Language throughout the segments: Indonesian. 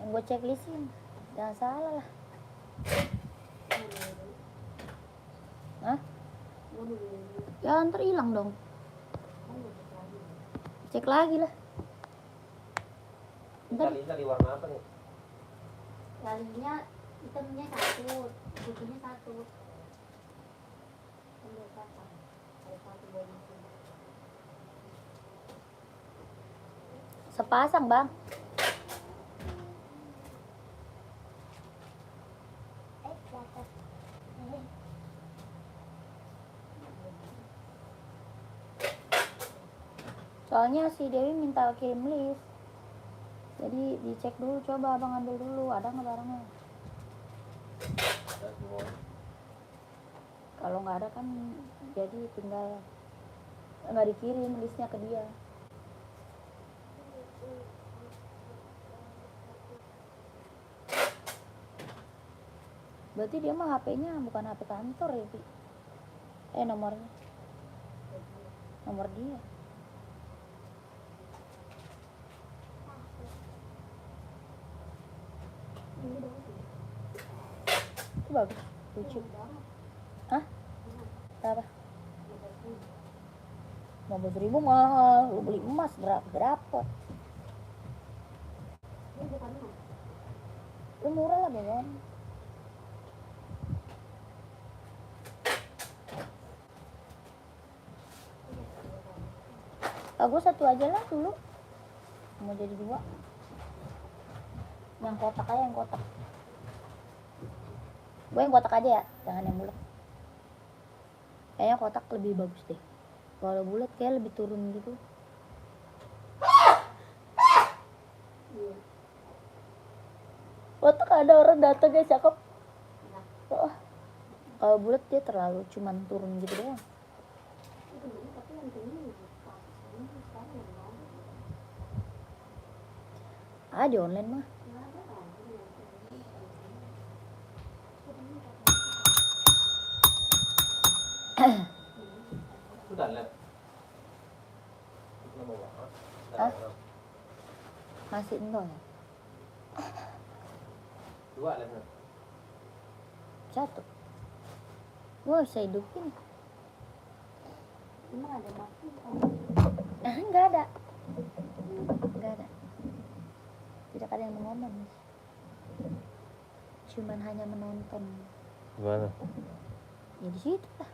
Yang gue checklistin, jangan salah lah. Hah? Ya ntar hilang dong. Cek lagi lah. Tali warna apa nih? Talinya hitamnya satu, putihnya satu. Sepasang bang. Soalnya si Dewi minta kirim list. Jadi dicek dulu, coba abang ambil dulu, ada nggak barangnya? Kalau nggak ada kan jadi tinggal nggak dikirim listnya ke dia. Berarti dia mah HP-nya bukan HP kantor ya, Pi? Nomornya. Nomor dia. Itu bagus, lucu. Hah? Berapa? 15.000 mahal. Lu beli emas berapa? Lu murah lah Bang. Aku satu aja lah dulu. Mau jadi 2. Yang kotak aja, yang kotak. Gue yang kotak aja ya, jangan yang bulat. Kayaknya kotak lebih bagus deh. Kalau bulat kayak lebih turun gitu. Kotak ada orang datang guys, cakep. Oh, kalau bulat dia terlalu cuman turun gitu doang. Di online mah. Sudah lihat. Hah? Masih enggak ya? 2 lihat. 1. Gua bisa hidupin. Emang ada mati? Enggak ada. Enggak ada. Tidak ada yang mengomen. Cuman hanya menonton. Gimana? Ya di situ lah.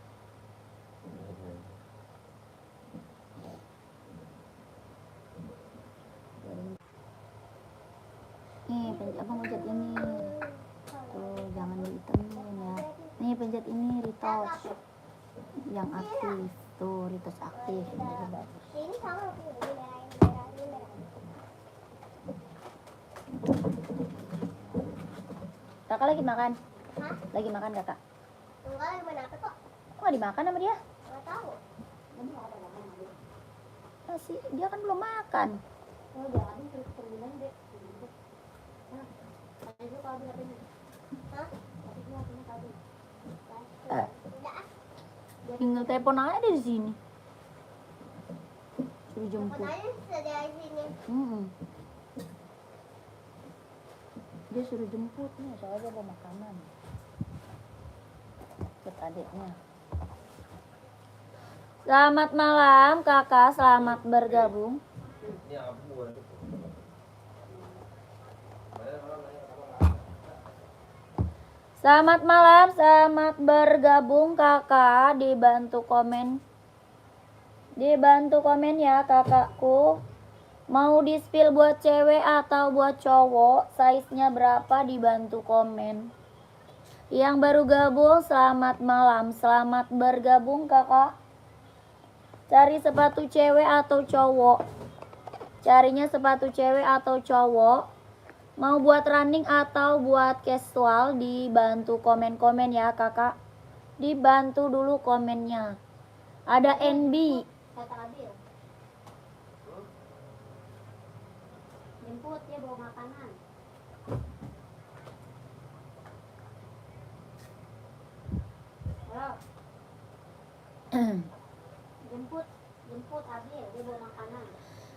Nih pencet abang pencet ini. Tuh jangan dihitemin ya. Nih pencet ini retouch yang aktif. Tuh retouch aktif. Ini bagus. Ini sama Kakak lagi makan? Hah? Lagi makan kakak? Enggak, lagi main apa kok? Kok nggak dimakan sama dia? Enggak tahu. Masih, dia kan belum makan. Oh, jangan terus terbilang deh. Hah? Itu kalau berapa ini? Hah? Itu apa tadi? Tinggal telepon aja di sini. Suruh jemput. Teleponnya sudah di sini. Dia suruh jemput nih, soalnya bawa makanan buat adiknya. Selamat malam kakak, selamat bergabung. Ini abu. Selamat malam, selamat bergabung kakak. Dibantu komen ya kakakku. Mau di spill buat cewek atau buat cowok, size-nya berapa, dibantu komen. Yang baru gabung selamat malam, selamat bergabung kakak. Cari sepatu cewek atau cowok? Carinya sepatu cewek atau cowok? Mau buat running atau buat casual, dibantu komen-komen ya kakak. Dibantu dulu komennya. Ada NB. Kata Abil. Jemput ya, bawa makanan. Halo. Jemput Abil, dia bawa makanan.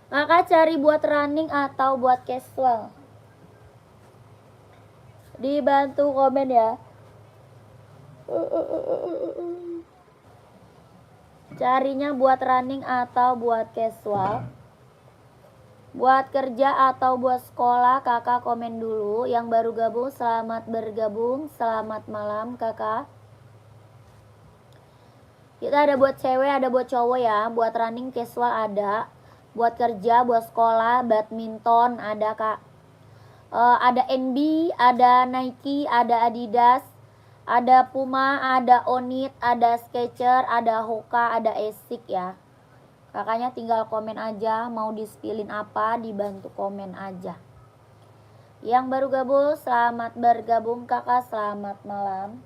Kakak cari buat running atau buat casual? Dibantu komen ya. Carinya buat running atau buat casual? Buat kerja atau buat sekolah? Kakak komen dulu. Yang baru gabung selamat bergabung. Selamat malam kakak. Kita ada buat cewek, ada buat cowok ya. Buat running casual ada. Buat kerja, buat sekolah, badminton ada kak. Ada NB, ada Nike, ada Adidas, ada Puma, ada Onit, ada Skechers, ada Hoka, ada Asics ya. Kakaknya tinggal komen aja mau di-spillin apa, dibantu komen aja. Yang baru gabung selamat bergabung kakak, selamat malam.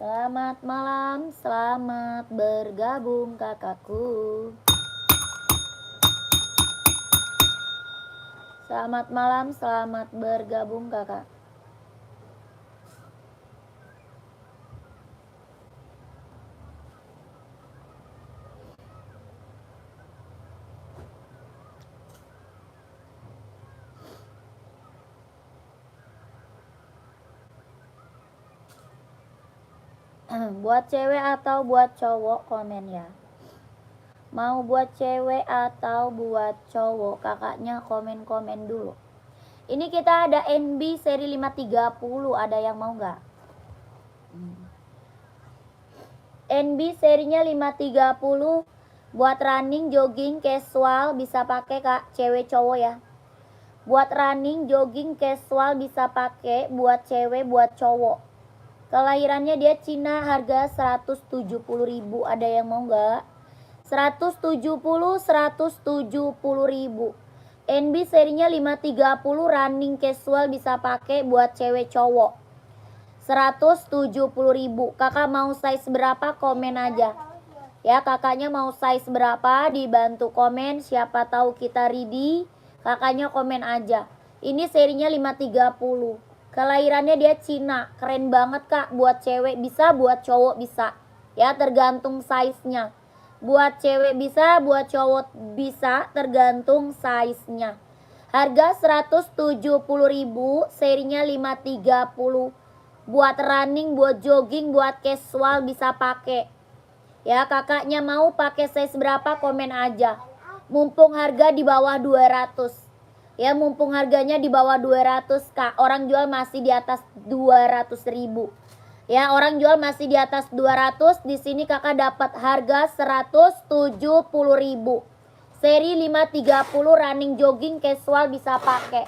Selamat malam, selamat bergabung kakakku. Selamat malam, selamat bergabung kakak. Buat cewek atau buat cowok komen ya. Mau buat cewek atau buat cowok? Kakaknya komen-komen dulu. Ini kita ada NB seri 530. Ada yang mau nggak? NB serinya 530. Buat running, jogging, casual bisa pakai kak. Cewek cowok ya. Buat running, jogging, casual bisa pakai. Buat cewek, buat cowok. Kelahirannya dia Cina, harga 170.000. Ada yang mau nggak? 170.000. NB serinya 530 running casual bisa pakai buat cewek cowok. 170.000. Kakak mau size berapa komen aja. Ya, kakaknya mau size berapa dibantu komen, siapa tahu kita ready. Kakaknya komen aja. Ini serinya 530. Kelahirannya dia Cina, keren banget kak. Buat cewek bisa, buat cowok bisa. Ya, tergantung size-nya. Buat cewek bisa, buat cowok bisa, tergantung size-nya. Harga 170.000, serinya 530. Buat running, buat jogging, buat casual bisa pakai. Ya, kakaknya mau pakai size berapa komen aja. Mumpung harga di bawah 200. Ya, mumpung harganya di bawah 200 kak. Orang jual masih di atas 200.000. Ya, orang jual masih di atas 200. Di sini kakak dapat harga 170.000. Seri 530 running jogging casual bisa pakai.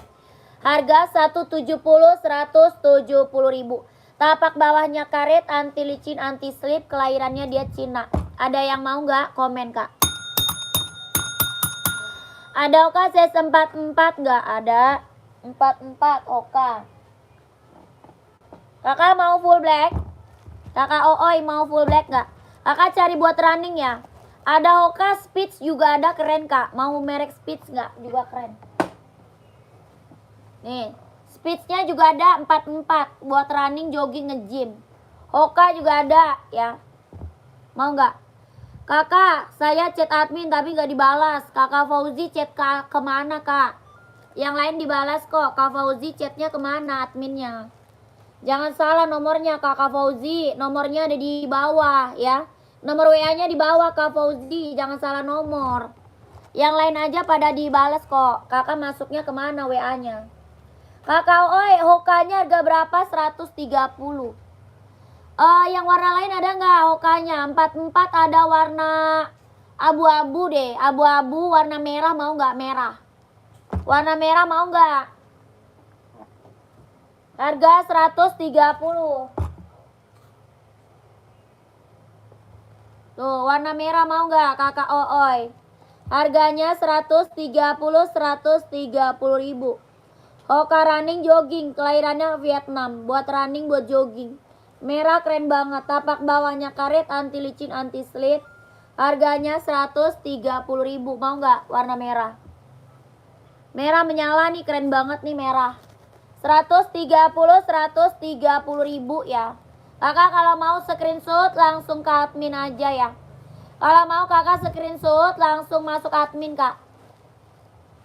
Harga 170.000. Tapak bawahnya karet, anti licin, anti slip, kelahirannya dia Cina. Ada yang mau nggak? Komen kak. Ada Oka size 44 nggak? Ada 44 Oka. Kakak mau full black? Kakak Ooi mau full black nggak? Kakak cari buat running ya. Ada Hoka Spitz juga ada, keren kak. Mau merek Spitz nggak? Juga keren. Nih, Spitznya juga ada 44 buat running, jogging, nge-gym. Hoka juga ada ya. Mau nggak? Kakak, saya chat admin tapi nggak dibalas. Kakak Fauzi chat kemana kak? Yang lain dibalas kok. Kak Fauzi chatnya kemana adminnya? Jangan salah nomornya kakak Fauzi. Nomornya ada di bawah ya. Nomor WA-nya di bawah Kak Fauzi. Jangan salah nomor. Yang lain aja pada dibalas kok. Kakak masuknya kemana WA-nya? Kakak oi, Hokanya harga berapa? 130. Yang warna lain ada nggak Hokanya? 44 ada warna abu-abu deh. Abu-abu warna merah mau nggak? Merah. Warna merah mau nggak? Harga 130. Tuh, warna merah mau nggak kakak Ooi? Harganya 130.000. Hoka running jogging, kelahirannya Vietnam. Buat running, buat jogging. Merah keren banget. Tapak bawahnya karet, anti licin, anti slip. Harganya 130.000. Mau nggak warna merah? Merah menyala nih, keren banget nih merah. 130.000 ya. Kakak kalau mau screenshot langsung ke admin aja ya. Kalau mau kakak screenshot langsung masuk admin kak.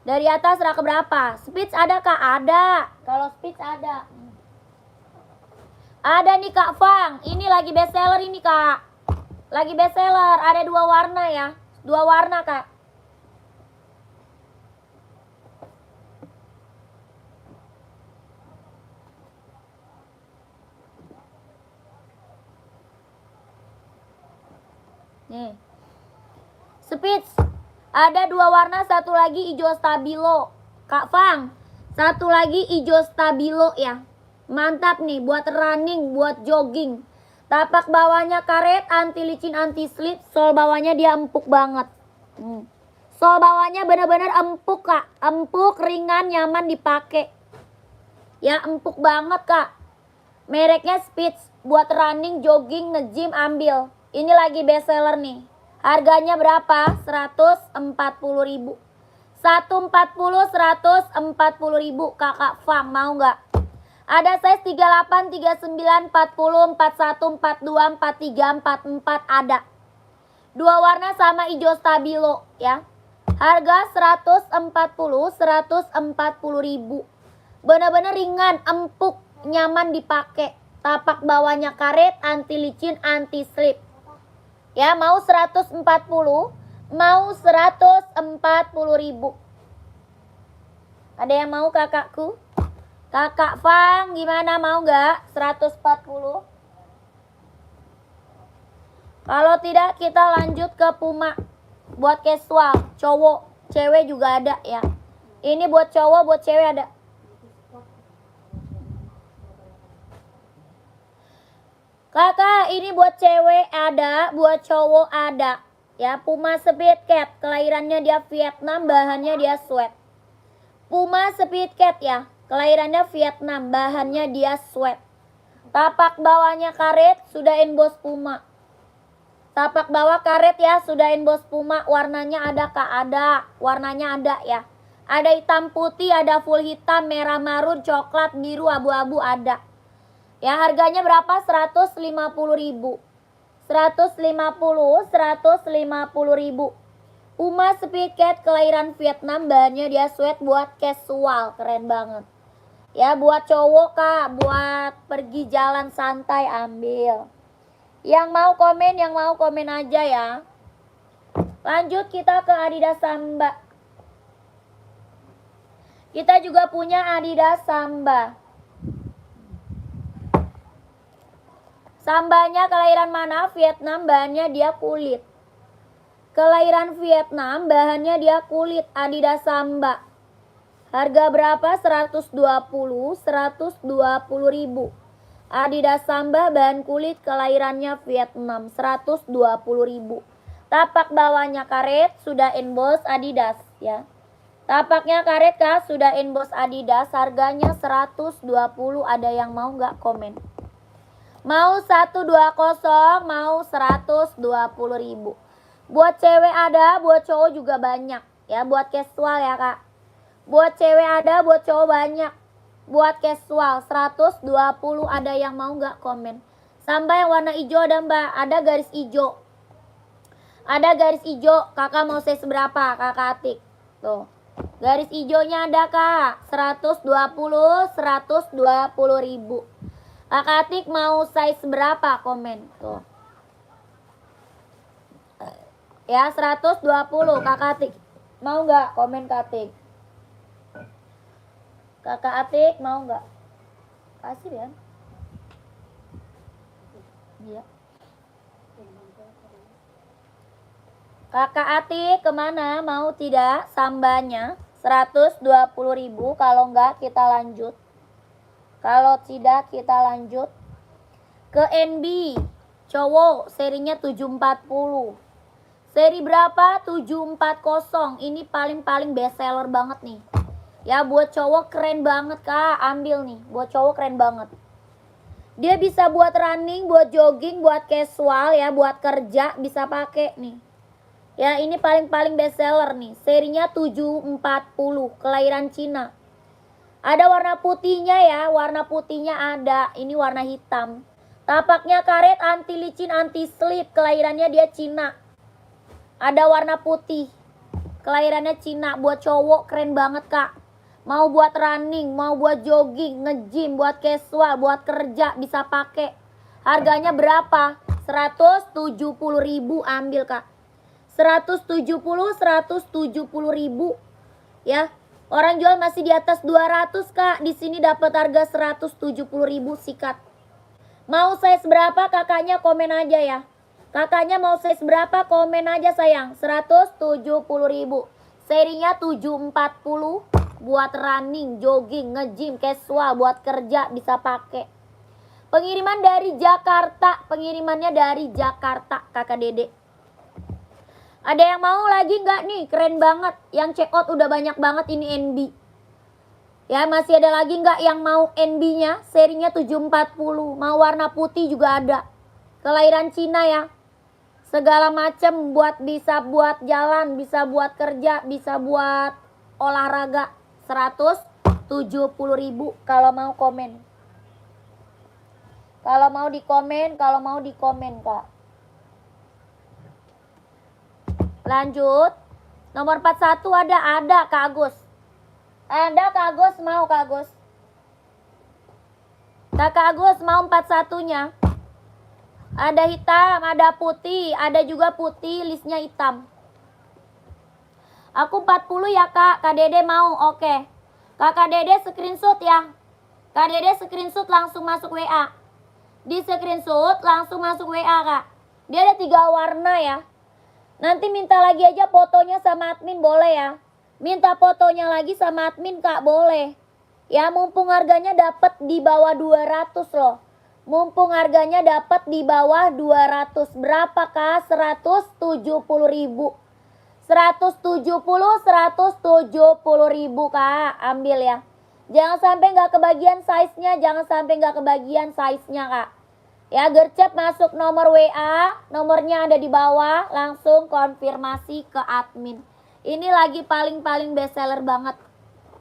Dari atas rak berapa? Speech ada Kak? Ada. Kalau speech ada. Ada nih Kak Fang. Ini lagi best seller ini Kak. Lagi best seller. Ada 2 warna ya. 2 warna Kak. Nih. Speech. Ada 2 warna, satu lagi hijau stabilo. Kak Fang, satu lagi hijau stabilo ya. Mantap nih buat running, buat jogging. Tapak bawahnya karet, anti licin, anti slip. Sol bawahnya dia empuk banget. Sol bawahnya benar-benar empuk Kak. Empuk, ringan, nyaman dipakai. Ya empuk banget Kak. Mereknya Speech. Buat running, jogging, nge-gym ambil. Ini lagi best seller nih. Harganya berapa? 140.000. 140, 140.000. Kakak Fang mau nggak? Ada size 38, 39, 40, 41, 42, 43, 44 ada. 2 warna sama hijau stabilo ya. Harga 140, 140.000. Benar-benar ringan, empuk, nyaman dipakai. Tapak bawahnya karet, anti licin, anti slip. Ya, mau 140, mau 140.000. Ada yang mau kakakku? Kakak Fang, gimana mau nggak? 140. Kalau tidak kita lanjut ke Puma. Buat casual, cowok, cewek juga ada ya. Ini buat cowok, buat cewek ada. Kakak, ini buat cewek ada, buat cowok ada. Ya, Puma Speed Cat, kelahirannya dia Vietnam, bahannya dia sweat. Puma Speed Cat ya, kelahirannya Vietnam, bahannya dia sweat. Tapak bawahnya karet, sudah emboss Puma. Tapak bawah karet ya, sudah emboss Puma. Warnanya ada Kak? Ada, warnanya ada ya. Ada hitam putih, ada full hitam, merah marun, coklat, biru, abu-abu ada. Ya, harganya berapa? 150.000. 150, 150.000. Puma Speed Cat kelahiran Vietnam, bahannya dia sweat, buat casual, keren banget. Ya, buat cowok Kak, buat pergi jalan santai ambil. Yang mau komen aja ya. Lanjut kita ke Adidas Samba. Kita juga punya Adidas Samba. Sambanya kelahiran mana? Vietnam, bahannya dia kulit. Kelahiran Vietnam, bahannya dia kulit. Adidas Samba. Harga berapa? 120, 120.000. Adidas Samba bahan kulit, kelahirannya Vietnam, 120.000. Tapak bawahnya karet, sudah emboss Adidas ya. Tapaknya karet Kak, sudah emboss Adidas, harganya 120. Ada yang mau nggak? Komen. Mau 120, mau 120.000. Buat cewek ada, buat cowok juga banyak ya. Buat casual ya Kak. Buat cewek ada, buat cowok banyak. Buat casual 120. Ada yang mau nggak? Komen. Sampai yang warna hijau ada Mbak. Ada garis hijau. Ada garis hijau. Kakak mau size berapa? Kakak Atik. Tuh. Garis hijaunya ada Kak. 120, 120.000. Kakak Atik mau size berapa? Komen. Tuh. Ya, 120 Kakak Atik. Mau nggak? Komen Kak Atik. Kakak Atik mau nggak? Kasih ya. Iya. Kakak Atik kemana? Mau tidak? Sambanya 120.000. Kalau nggak kita lanjut. Kalau tidak kita lanjut ke NB. Cowok serinya 740. Seri berapa? 740. Ini paling best seller banget nih. Ya, buat cowok keren banget Kak. Ambil nih. Buat cowok keren banget. Dia bisa buat running, buat jogging, buat casual ya, buat kerja bisa pakai nih. Ya, ini paling best seller nih. Serinya 740, kelahiran Cina. Ada warna putihnya ya, warna putihnya ada. Ini warna hitam. Tapaknya karet, anti licin, anti slip. Kelahirannya dia Cina. Ada warna putih. Kelahirannya Cina, buat cowok keren banget kak. Mau buat running, mau buat jogging, nge-gym, buat casual, buat kerja bisa pakai. Harganya berapa? 170.000 ambil kak. 170 ribu ya. Orang jual masih di atas 200 kak. Di sini dapat harga 170.000 sikat. Mau size berapa kakaknya komen aja ya. Kakaknya mau size berapa komen aja sayang. 170.000. Serinya 740 buat running, jogging, nge-gym, casual, buat kerja bisa pakai. Pengiriman dari Jakarta, pengirimannya dari Jakarta kakak Dede. Ada yang mau lagi nggak nih? Keren banget. Yang check out udah banyak banget ini NB. Ya masih ada lagi nggak yang mau NB-nya? Serinya 740. Mau warna putih juga ada. Kelahiran Cina ya. Segala macam bisa buat jalan, bisa buat kerja, bisa buat olahraga. 170.000 kalau mau komen. Kalau mau dikomen kak. Lanjut. Nomor 41 ada Kak Agus. Ada Kak Agus, mau Kak Agus. Kakak Agus mau 41-nya. Ada hitam, ada putih, ada juga putih, listnya hitam. Aku 40 ya kak, Kak Dede mau, oke. Kakak Dede screenshot ya. Kak Dede screenshot langsung masuk WA. Di screenshot langsung masuk WA kak. Dia ada 3 warna ya. Nanti minta lagi aja fotonya sama admin boleh ya. Minta fotonya lagi sama admin kak boleh. Ya mumpung harganya dapat di bawah 200 loh. Mumpung harganya dapat di bawah 200. Berapa kak? 170.000. 170.000 kak. Ambil ya. Jangan sampai nggak kebagian size-nya. Kak. Ya gercep masuk nomor WA. Nomornya ada di bawah. Langsung konfirmasi ke admin. Ini lagi paling bestseller banget.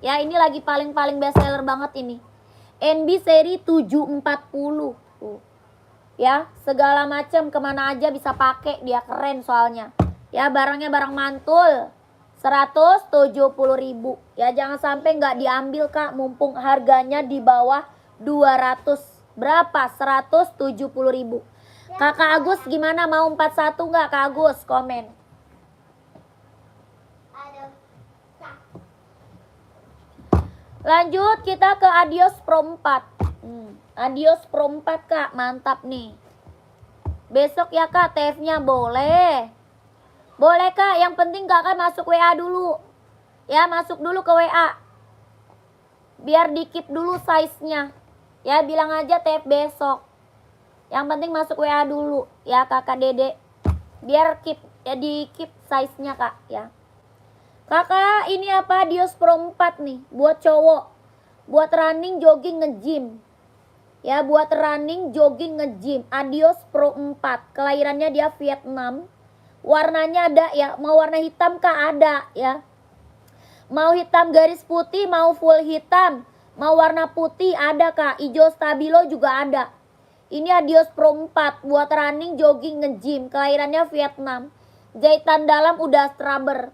Ya ini lagi paling bestseller banget ini. NB seri 740. Ya segala macam kemana aja bisa pakai. Dia keren soalnya. Ya barangnya barang mantul. 170.000. Ya jangan sampai nggak diambil kak. Mumpung harganya di bawah 200. Berapa? 170.000. Kakak Agus gimana? Mau 41 nggak Kak Agus? Komen. Lanjut kita ke Adios Pro 4. Adios Pro 4 kak. Mantap nih. Besok ya kak TF-nya boleh. Boleh kak. Yang penting kakak masuk WA dulu. Ya masuk dulu ke WA. Biar di-keep dulu size-nya. Ya bilang aja TF besok. Yang penting masuk WA dulu. Ya kakak Dede. Biar keep ya di-keep size-nya kak ya. Kakak ini apa? Adios Pro 4 nih. Buat cowok. Buat running, jogging, nge-gym. Ya buat running, jogging, nge-gym. Adios Pro 4. Kelahirannya dia Vietnam. Warnanya ada ya. Mau warna hitam kak? Ada ya. Mau hitam garis putih, mau full hitam. Mau warna putih ada kak. Hijau stabilo juga ada. Ini Adios Pro 4. Buat running, jogging, nge-gym. Kelahirannya Vietnam. Jahitan dalam udah strubber.